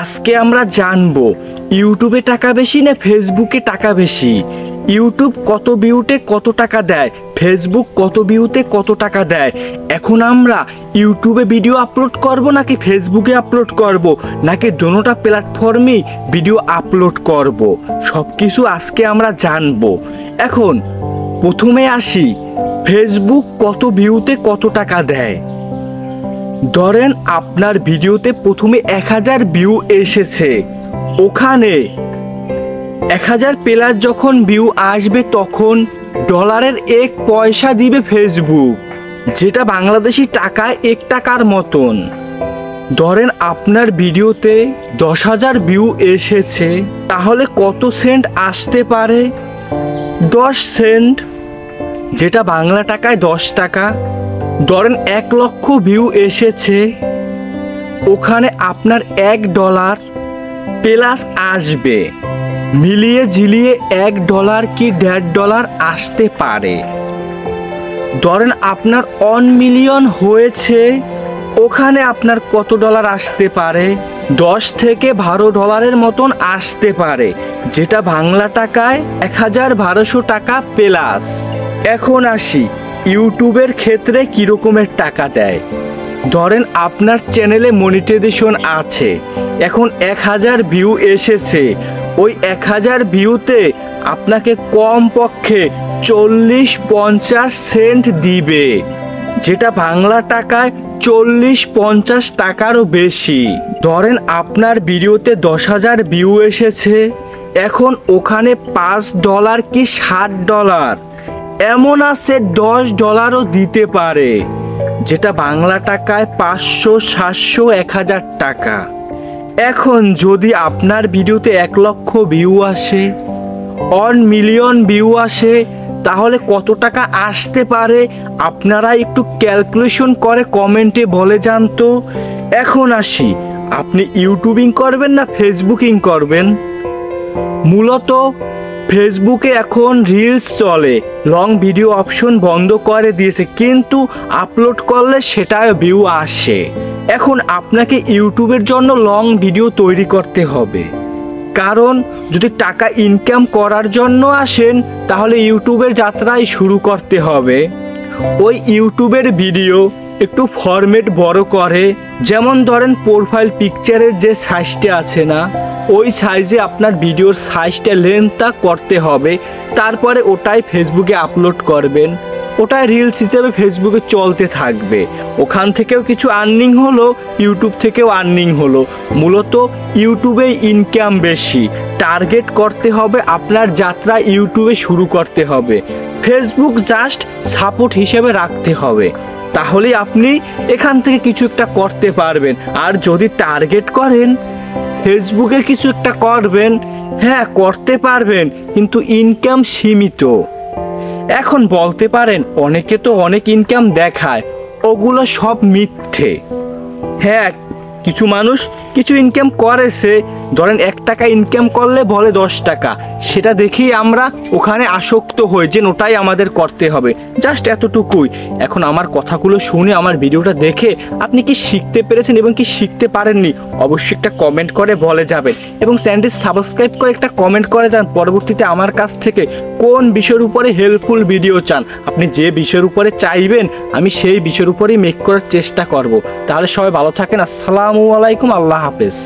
আজকে আমরা জানবো ইউটিউবে টাকা বেশি না ফেসবুকে টাকা বেশি। ইউটিউব কত ভিউতে কত টাকা দেয়, ফেসবুক কত ভিউতে কত টাকা দেয়। এখন আমরা ইউটিউবে ভিডিও আপলোড করব নাকি ফেসবুকে আপলোড করব নাকি দোনোটা প্ল্যাটফর্মেই ভিডিও আপলোড করব, সব কিছু আজকে আমরা জানবো। এখন প্রথমে আসি, ফেসবুক কত ভিউতে কত টাকা দেয়। ধরেন আপনার ভিডিওতে প্রথমে 1000 ভিউ এসেছে, ওখানে 1000 প্লাস যখন ভিউ আসবে তখন ডলারের 1 পয়সা দিবে ফেসবুক, যেটা বাংলাদেশি টাকায় 1 টাকার মতন। ধরেন আপনার ভিডিওতে 10,000 ভিউ এসেছে, তাহলে কত সেন্ট আসতে পারে? 10 সেন্ট, যেটা বাংলা টাকায় 10 টাকা। ধরেন 1 লক্ষ ভিউ এসেছে, ওখানে আপনার $1 প্লাস আসবে, মিলিয়ে ঝিলিয়ে $1 কি $1.5 আসতে পারে। ধরেন আপনার 1 মিলিয়ন হয়েছে, ওখানে আপনার কত ডলার আসতে পারে? 10 থেকে $12 মতন আসতে পারে, যেটা বাংলা টাকায় 1200 টাকা প্লাস। এখন আসি ইউটিউবের ক্ষেত্রে কী রকমের টাকা দেয়। ধরেন আপনার চ্যানেলে মনিটাইজেশন আছে, এখন 1000 ভিউ এসেছে, ওই 1000 ভিউতে আপনাকে কমপক্ষে 40-50 সেন্ট দিবে, যেটা বাংলা টাকায় 40-50 টাকারও বেশি। ধরেন আপনার ভিডিওতে 10,000 ভিউ এসেছে, এখন ওখানে $5 কি $7 এমন আছে, $10ও দিতে পারে, যেটা বাংলা টাকায় 500, 700, 1000 টাকা। এখন যদি আপনার ভিডিওতে 1 লক্ষ ভিউ আসে, 1 মিলিয়ন ভিউ আসে, তাহলে কত টাকা আসতে পারে আপনারা একটু ক্যালকুলেশন করে কমেন্টে বলে যান তো। এখন আসি, আপনি ইউটিউবিং করবেন না ফেসবুকিং করবেন? মূলত ফেসবুকে এখন রিলস চলে, লং ভিডিও অপশন বন্ধ করে দিয়েছে, কিন্তু আপলোড করলে সেটাও ভিউ আসে। এখন আপনাকে ইউটিউবের জন্য লং ভিডিও তৈরি করতে হবে, কারণ যদি টাকা ইনকাম করার জন্য আসেন তাহলে ইউটিউবের যাত্রাই শুরু করতে হবে। ওই ইউটিউবের ভিডিও একটু ফরম্যাট বড় করে, যেমন ধরেন প্রোফাইল পিকচারের যে সাইজটা আছে না, ওই সাইজে আপনার ভিডিওর সাইজটা লেন্থটা করতে হবে, তারপরে ওটাই ফেসবুকে আপলোড করবেন, ওটাই রিলস হিসেবে ফেসবুকে চলতে থাকবে। ওখান থেকেও কিছু আর্নিং হলো, ইউটিউব থেকেও আর্নিং হলো। মূলত ইউটিউবে ইনকাম বেশি, টার্গেট করতে হবে, আপনার যাত্রা ইউটিউবে শুরু করতে হবে, ফেসবুক জাস্ট সাপোর্ট হিসেবে রাখতে হবে, তাহলেই আপনি এখান থেকে কিছু একটা করতে পারবেন। আর যদি টার্গেট করেন ফেসবুকে কিছু একটা করবেন, হ্যাঁ করতে পারবেন, কিন্তু ইনকাম সীমিত। এখন বলতে পারেন অনেকে তো অনেক ইনকাম দেখায়, ওগুলো সব মিথ্যে। হ্যাঁ, কিছু মানুষ কিছু ইনকাম করেছে, ধরেন 1 টাকা ইনকাম করলে বলে 10 টাকা, সেটা দেখেই আমরা ওখানে আসক্ত হই যে ওটাই আমাদের করতে হবে, জাস্ট এতটুকুই। এখন আমার কথাগুলো শুনে, আমার ভিডিওটা দেখে আপনি কি শিখতে পেরেছেন এবং কি শিখতে পারেননি অবশ্যই একটা কমেন্ট করে বলে যাবেন, এবং চ্যানেলটি সাবস্ক্রাইব করে একটা কমেন্ট করে যান পরবর্তীতে আমার কাছ থেকে কোন বিষয়ের উপরে হেল্পফুল ভিডিও চান। আপনি যে বিষয়ের উপরে চাইবেন আমি সেই বিষয়ের উপরেই মেক করার চেষ্টা করব। তাহলে সবাই ভালো থাকেন, আসসালামু আলাইকুম, আল্লাহ হাফেজ।